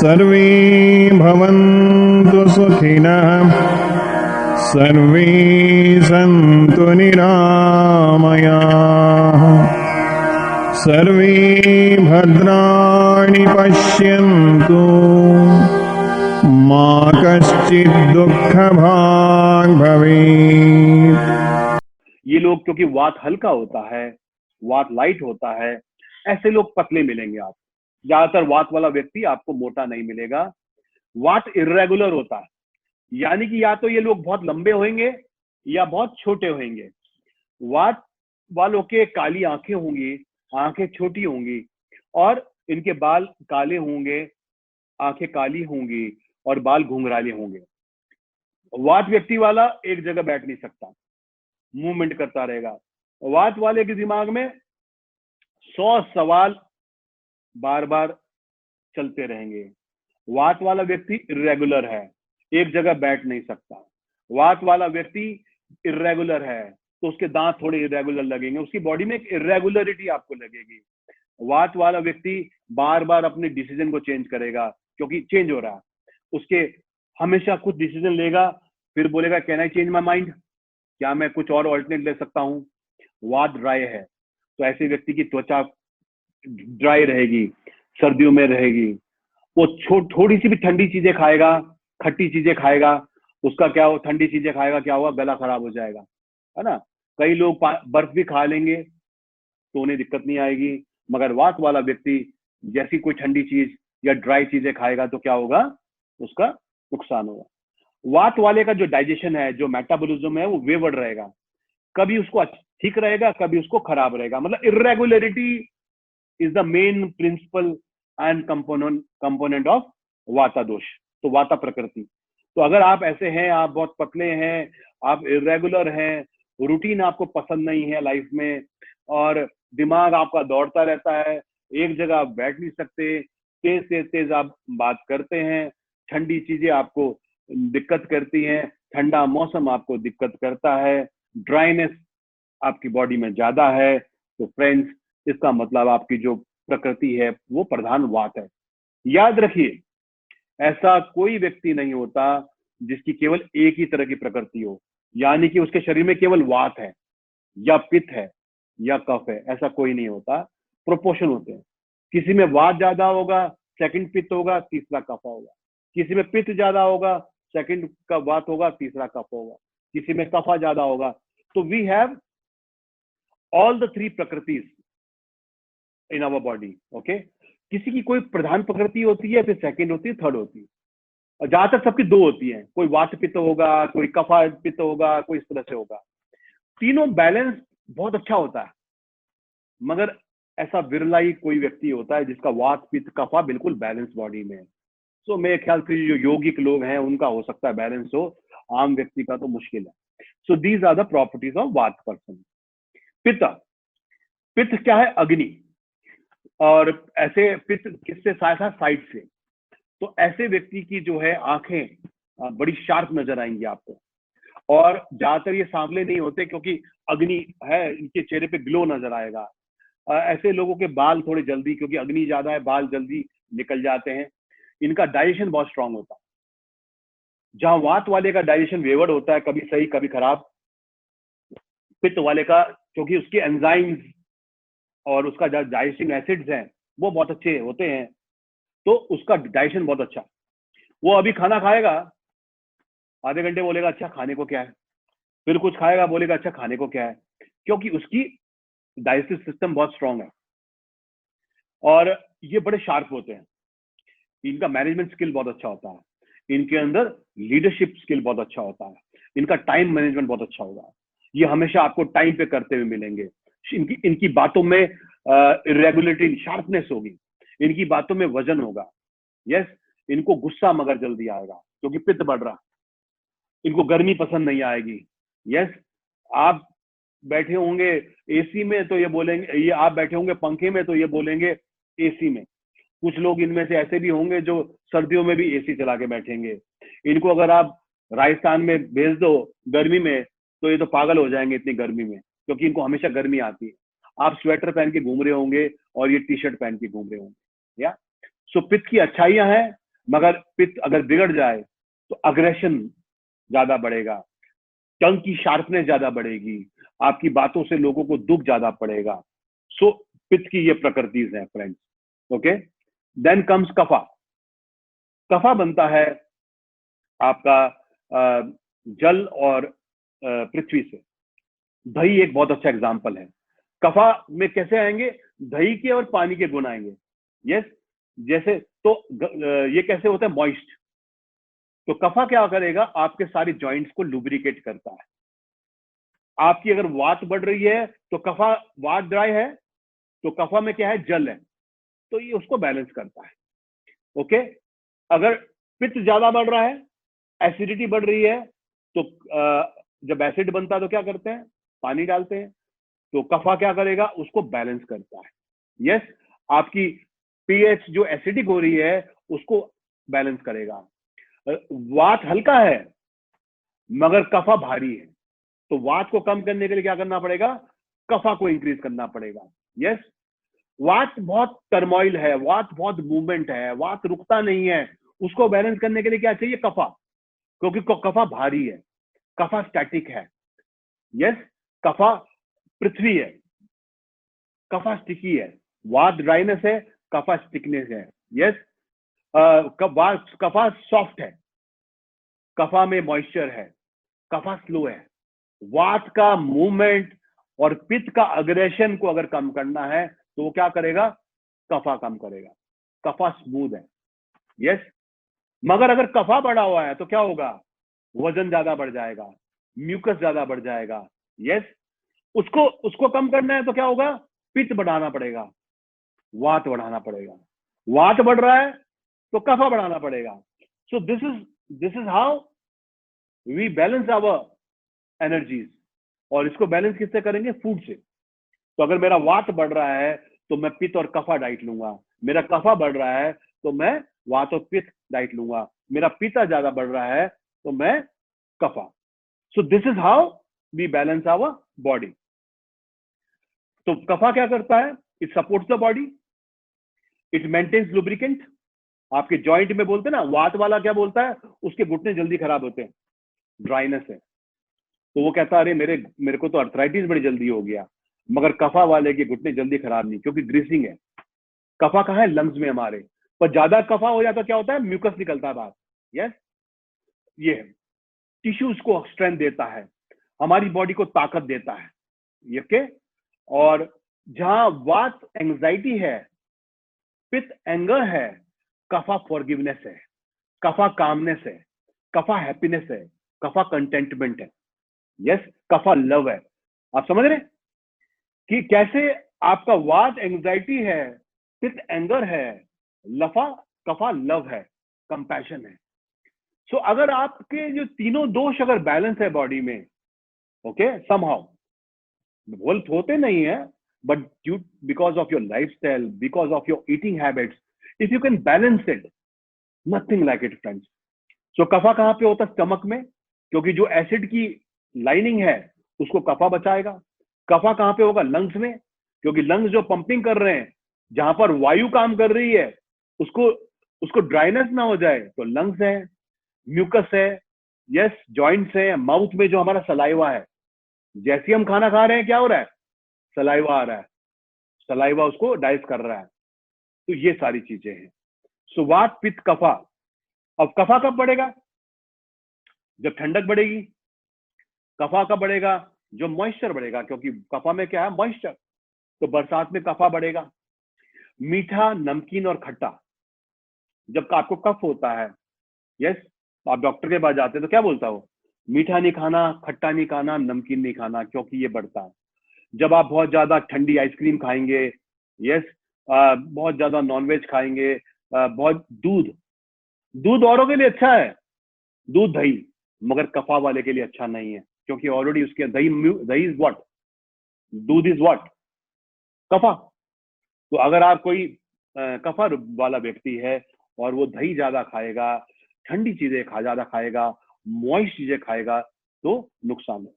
सर्वे भवन्तु सुखिनः सर्वे सन्तु निरामयाः सर्वे भद्राणि पश्यन्तु मा कश्चित् दुःखभाग् भवेत्। ये लोग क्योंकि वात हल्का होता है, वात लाइट होता है, ऐसे लोग पतले मिलेंगे। आप ज्यादातर वात वाला व्यक्ति आपको मोटा नहीं मिलेगा। वात इर्रेगुलर होता है, यानी कि या तो ये लोग बहुत लंबे होंगे या बहुत छोटे होंगे। वात वालों के काली आंखें होंगी, आंखें छोटी होंगी और इनके बाल काले होंगे, आंखें काली होंगी और बाल घुंघराले होंगे। वात व्यक्ति वाला एक जगह बैठ नहीं सकता, मूवमेंट करता रहेगा। वात वाले के दिमाग में 100 सवाल बार बार चलते रहेंगे। वात वाला व्यक्ति इर्रेगुलर है, एक जगह बैठ नहीं सकता। वात वाला व्यक्ति इर्रेगुलर है तो उसके दांत थोड़े इर्रेगुलर लगेंगे, उसकी बॉडी में एक इर्रेगुलरिटी आपको लगेगी। वात वाला व्यक्ति बार बार अपने डिसीजन को चेंज करेगा क्योंकि चेंज हो रहा है। उसके हमेशा कुछ डिसीजन लेगा, फिर बोलेगा can I change my mind, क्या मैं कुछ और ऑल्टरनेट ले सकता हूँ। वात ड्राई है तो ऐसे व्यक्ति की त्वचा ड्राई रहेगी, सर्दियों में रहेगी। वो थोड़ी सी भी ठंडी चीजें खाएगा, खट्टी चीजें खाएगा, उसका क्या हो, ठंडी चीजें खाएगा क्या होगा, गला खराब हो जाएगा, है ना। कई लोग बर्फ भी खा लेंगे तो उन्हें दिक्कत नहीं आएगी, मगर वात वाला व्यक्ति जैसी कोई ठंडी चीज या ड्राई चीजें खाएगा तो क्या होगा, उसका नुकसान होगा। वात वाले का जो डाइजेशन है, जो मेटाबॉलिज्म है, वो वेवर्ड रहेगा, कभी उसको ठीक रहेगा, कभी उसको खराब रहेगा। मतलब irregularity is the main principal and component of vata dosha, तो वाता प्रकृति। तो अगर आप ऐसे हैं, आप बहुत पतले हैं, आप इर्रेगुलर हैं, रूटीन आपको पसंद नहीं है लाइफ में, और दिमाग आपका दौड़ता रहता है, एक जगह आप बैठ नहीं सकते, तेज से तेज आप बात करते हैं, ठंडी चीजें आपको दिक्कत करती हैं, ठंडा मौसम आपको दिक्कत करता है, ड्राइनेस आपकी बॉडी में ज्यादा है, तो फ्रेंड्स इसका मतलब आपकी जो प्रकृति है वो प्रधान वात है। याद रखिए, ऐसा कोई व्यक्ति नहीं होता जिसकी केवल एक ही तरह की प्रकृति हो, यानी कि उसके शरीर में केवल वात है या पित्त है या कफ है, ऐसा कोई नहीं होता। प्रोपोर्शन होते हैं, किसी में वात ज्यादा होगा, सेकंड पित्त होगा, तीसरा कफ होगा। किसी में पित्त ज्यादा होगा, सेकंड का वात होगा, तीसरा कफ होगा। किसी में कफा ज्यादा होगा। तो we have all the 3 prakritis in our body, okay. किसी की कोई प्रधान प्रकृति होती है, फिर सेकंड होती है, थर्ड होती है, और ज्यादातर सबकी 2 होती है। कोई वात पित्त होगा, कोई कफा पित्त होगा, कोई इस तरह से होगा। तीनों बैलेंस बहुत अच्छा होता है, मगर ऐसा विरला ही कोई व्यक्ति होता है जिसका वात पित्त कफा बिल्कुल बैलेंस बॉडी में है। सो मेरे ख्याल से जो योगिक लोग हैं उनका हो सकता है बैलेंस हो, आम व्यक्ति का तो मुश्किल है। So these are the properties of vata person. पित्त, पित्त क्या है, अग्नि, और ऐसे पित्त किससे साथ साइड से। तो ऐसे व्यक्ति की जो है आंखें बड़ी शार्प नजर आएंगी आपको, और ज्यादातर ये सांवले नहीं होते क्योंकि अग्नि है, इनके चेहरे पे ग्लो नजर आएगा। ऐसे लोगों के बाल थोड़े जल्दी, क्योंकि अग्नि ज्यादा है, बाल जल्दी निकल जाते हैं। इनका डाइजेशन बहुत स्ट्रांग होता है। जहां वात वाले का डाइजेशन वेवर्ड होता है, कभी सही कभी खराब, पित्त वाले का क्योंकि उसके एंजाइम्स और उसका जो डाइजेस्टिंग एसिड्स हैं वो बहुत अच्छे होते हैं, तो उसका डाइजेशन बहुत अच्छा। वो अभी खाना खाएगा, आधे घंटे बोलेगा अच्छा खाने को क्या है, फिर कुछ खाएगा बोलेगा अच्छा खाने को क्या है, क्योंकि उसकी डाइजेस्टिव सिस्टम बहुत स्ट्रांग है। और ये बड़े शार्प होते हैं, इनका मैनेजमेंट स्किल बहुत अच्छा होता है, इनके अंदर लीडरशिप स्किल बहुत अच्छा होता है, इनका टाइम मैनेजमेंट बहुत अच्छा होगा। ये हमेशा आपको टाइम पे करते हुए मिलेंगे। इनकी बातों में इरेगुलरिटी, शार्पनेस होगी, इनकी बातों में वजन होगा। यस, इनको गुस्सा मगर जल्दी आएगा क्योंकि पित्त बढ़ रहा। इनको गर्मी पसंद नहीं आएगी। यस, आप बैठे होंगे एसी में तो ये बोलेंगे, ये आप बैठे होंगे पंखे में तो ये बोलेंगे एसी में। कुछ लोग इनमें से ऐसे भी होंगे जो सर्दियों में भी एसी चला के बैठेंगे। इनको अगर आप राजस्थान में भेज दो गर्मी में तो ये तो पागल हो जाएंगे इतनी गर्मी में, क्योंकि इनको हमेशा गर्मी आती है। आप स्वेटर पहन के घूम रहे होंगे और ये टी शर्ट पहन के घूम रहे होंगे। या सो पित्त की अच्छाइयां हैं, मगर पित्त अगर बिगड़ जाए तो अग्रेशन ज्यादा बढ़ेगा, टंग की शार्पनेस ज्यादा बढ़ेगी, आपकी बातों से लोगों को दुख ज्यादा पड़ेगा। सो पित्त की ये प्रकृतिज है friends. Okay, then comes kapha. Kapha बनता है आपका जल और पृथ्वी से। दही एक बहुत अच्छा एग्जाम्पल है। कफा में कैसे आएंगे? दही के और पानी के गुण आएंगे। यस, जैसे तो ये कैसे होता है? मॉइस्ट। तो कफा क्या करेगा? आपके सारे जॉइंट्स को लुब्रिकेट करता है। आपकी अगर वात बढ़ रही है तो कफा, वात ड्राई है तो कफा में क्या है? जल है, तो ये उसको बैलेंस करता है। ओके, अगर पित्त ज्यादा बढ़ रहा है, एसिडिटी बढ़ रही है, तो जब एसिड बनता है तो क्या करते हैं? पानी डालते हैं। तो कफा क्या करेगा? उसको बैलेंस करता है। यस, आपकी पीएच जो एसिडिक हो रही है उसको बैलेंस करेगा। वात हल्का है मगर कफा भारी है, तो वात को कम करने के लिए क्या करना पड़ेगा? कफा को इंक्रीज करना पड़ेगा। यस, वात बहुत टर्मोइल है, वात बहुत मूवमेंट है, वात रुकता नहीं है, उसको बैलेंस करने के लिए क्या चाहिए? कफा, क्योंकि कफा भारी है, कफा स्टैटिक है। यस, कफा पृथ्वी है, कफा स्टिकी है। वात ड्राइनेस है, कफा स्टिकनेस है। यस, कफा सॉफ्ट है, कफा में मॉइस्चर है, कफा स्लो है। वात का मूवमेंट और पित्त का अग्रेशन को अगर कम करना है तो वो क्या करेगा? कफा कम करेगा। कफा स्मूथ है। यस, मगर अगर कफा बढ़ा हुआ है तो क्या होगा? वजन ज्यादा बढ़ जाएगा, म्यूकस ज्यादा बढ़ जाएगा। यस, उसको उसको कम करना है तो क्या होगा? पित्त बढ़ाना पड़ेगा, वात बढ़ाना पड़ेगा। वात बढ़ रहा है तो कफा बढ़ाना पड़ेगा। So this is how we balance our energies. और इसको बैलेंस किससे करेंगे? फूड से। तो अगर मेरा वात बढ़ रहा है तो मैं पित्त और कफा डाइट लूंगा, मेरा कफा बढ़ रहा है तो मैं वात और पित्त डाइट लूंगा, मेरा पित्त ज्यादा बढ़ रहा है तो मैं kapha. So this is how we balance our body. तो कफा क्या करता है? It supports the body, it maintains lubricant. आपके जॉइंट में बोलते हैं ना, वात वाला क्या बोलता है? उसके घुटने जल्दी खराब होते हैं, ड्राइनेस है, तो वो कहता है अरे मेरे मेरे को तो अर्थराइटिस बड़ी जल्दी हो गया। मगर कफा वाले के घुटने जल्दी खराब नहीं, क्योंकि ग्रीसिंग है। कफा कहाँ है? लंग्स में हमारे। पर ज्यादा कफा हो जाता क्या होता है? म्यूकस निकलता है बाहर। यस, ये टिश्यूज को स्ट्रेंथ देता है, हमारी बॉडी को ताकत देता है। ये के, और जहां वात एंजाइटी है, पित्त एंगर है, कफा फॉरगिवनेस है, कफा कामनेस है, कफा हैप्पीनेस है, कफा कंटेंटमेंट है। यस, कफा लव है। आप समझ रहे कि कैसे आपका वात एंजाइटी है, पित्त एंगर है, लफा कफा लव है, कंपैशन है। सो अगर आपके जो तीनों दोष अगर बैलेंस है बॉडी में, ओके, समहाउ हेल्थ होते नहीं है, but due because of your lifestyle, because of your eating habits, if you can balance it, nothing like it friends. So kapha कहाँ पे होता है? स्टमक में, क्योंकि जो एसिड की लाइनिंग है उसको कफा बचाएगा। कफा कहाँ पे होगा? लंग्स में, क्योंकि लंग्स जो पंपिंग कर रहे हैं, जहां पर वायु काम कर रही है, उसको उसको ड्राइनेस ना हो जाए, तो लंग्स है, म्यूकस है, यस, जॉइंट्स है, माउथ में जो हमारा सलाइवा है, जैसे हम खाना खा रहे हैं क्या हो रहा है? सलाइवा आ रहा है, सलाइवा उसको डाइजेस्ट कर रहा है। तो ये सारी चीजें हैं। सो वात पित्त कफा। अब कफा कब बढ़ेगा? जब ठंडक बढ़ेगी। कफा कब बढ़ेगा? जो मॉइस्चर बढ़ेगा, क्योंकि कफा में क्या है? मॉइस्चर। तो बरसात में कफा बढ़ेगा। मीठा, नमकीन और खट्टा, जब आपको कफ होता है, यस, तो आप डॉक्टर के पास जाते हैं तो क्या बोलता हो? मीठा नहीं खाना, खट्टा नहीं खाना, नमकीन नहीं खाना, क्योंकि ये बढ़ता है। जब आप बहुत ज्यादा ठंडी आइसक्रीम खाएंगे, यस, बहुत ज्यादा नॉनवेज खाएंगे, बहुत दूध, दूध औरों के लिए अच्छा है, दूध दही, मगर कफा वाले के लिए अच्छा नहीं है, क्योंकि ऑलरेडी उसके दही, दही इज व्हाट? दूध इज व्हाट? कफा। तो अगर आप कोई कफा वाला व्यक्ति है और वो दही ज्यादा खाएगा, ठंडी चीजें ज्यादा खाएगा, मॉइस्ट चीजें खाएगा, तो नुकसान है।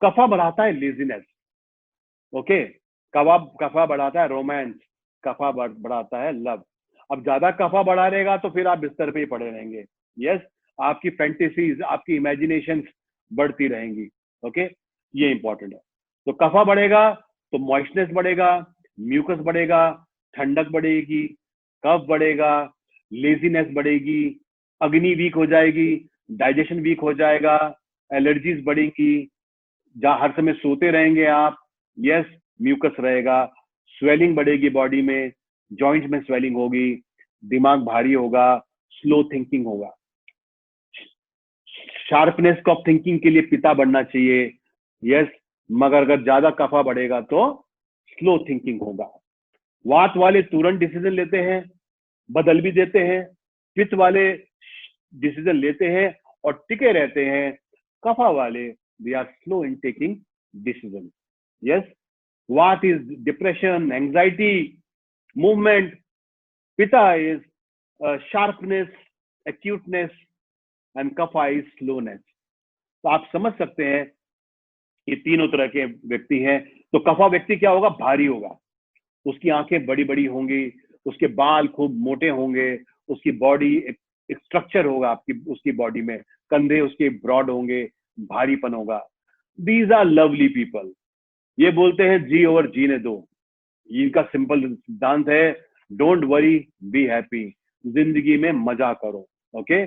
कफा बढ़ाता है लेजीनेस, ओके, कफा बढ़ाता है रोमांस, कफा बढ़ाता है लव। अब ज्यादा कफा बढ़ा रहेगा तो फिर आप बिस्तर पे ही पड़े रहेंगे। यस, आपकी फैंटेसीज, आपकी इमेजिनेशन बढ़ती रहेंगी। ओके, ये इंपॉर्टेंट है। तो कफा बढ़ेगा तो मॉइस्चनेस बढ़ेगा, म्यूकस बढ़ेगा, ठंडक बढ़ेगी, कफ बढ़ेगा, लेजीनेस बढ़ेगी, अग्नि वीक हो जाएगी, डाइजेशन वीक हो जाएगा, एलर्जीज बढ़ेंगी, जहां हर समय सोते रहेंगे आप। यस, म्यूकस रहेगा, स्वेलिंग बढ़ेगी बॉडी में, जॉइंट में स्वेलिंग होगी, दिमाग भारी होगा, स्लो थिंकिंग होगा। शार्पनेस ऑफ थिंकिंग के लिए पिता बढ़ना चाहिए। यस, मगर अगर ज्यादा कफा बढ़ेगा तो स्लो थिंकिंग होगा। वात वाले तुरंत डिसीजन लेते हैं, बदल भी देते हैं। पित्त वाले डिसीजन लेते हैं और टिके रहते हैं। कफा वाले they are slow in taking decision. Yes, vata is depression, anxiety, movement. Pitta is sharpness, acuteness, and kapha is slowness. तो आप समझ सकते हैं ये तीनों तरह के व्यक्ति हैं। तो कफा व्यक्ति क्या होगा? भारी होगा, उसकी आंखें बड़ी बड़ी होंगी, उसके बाल खूब मोटे होंगे, उसकी बॉडी एक स्ट्रक्चर होगा आपकी उसकी बॉडी में, कंधे उसके ब्रॉड होंगे, भारीपन होगा। These are lovely people. ये बोलते हैं जी और जीने दो। इनका सिंपल सिद्धांत है, डोंट वरी, बी हैप्पी। जिंदगी में मजा करो। ओके,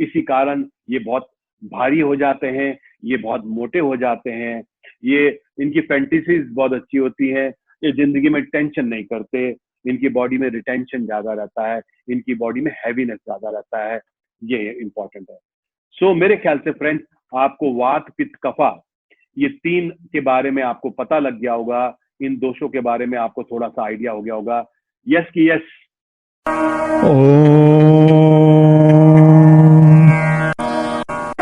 इसी कारण ये बहुत भारी हो जाते हैं, ये बहुत मोटे हो जाते हैं, ये इनकी फैंटेसीज बहुत अच्छी होती है, ये जिंदगी में टेंशन नहीं करते, इनकी बॉडी में रिटेंशन ज्यादा रहता है, इनकी बॉडी में हैवीनेस ज्यादा रहता है। ये इंपॉर्टेंट है। सो मेरे ख्याल से फ्रेंड्स, आपको वात पित्त कफा ये तीन के बारे में आपको पता लग गया होगा। इन दोषों के बारे में आपको थोड़ा सा आइडिया हो गया होगा। यस कि यस? ॐ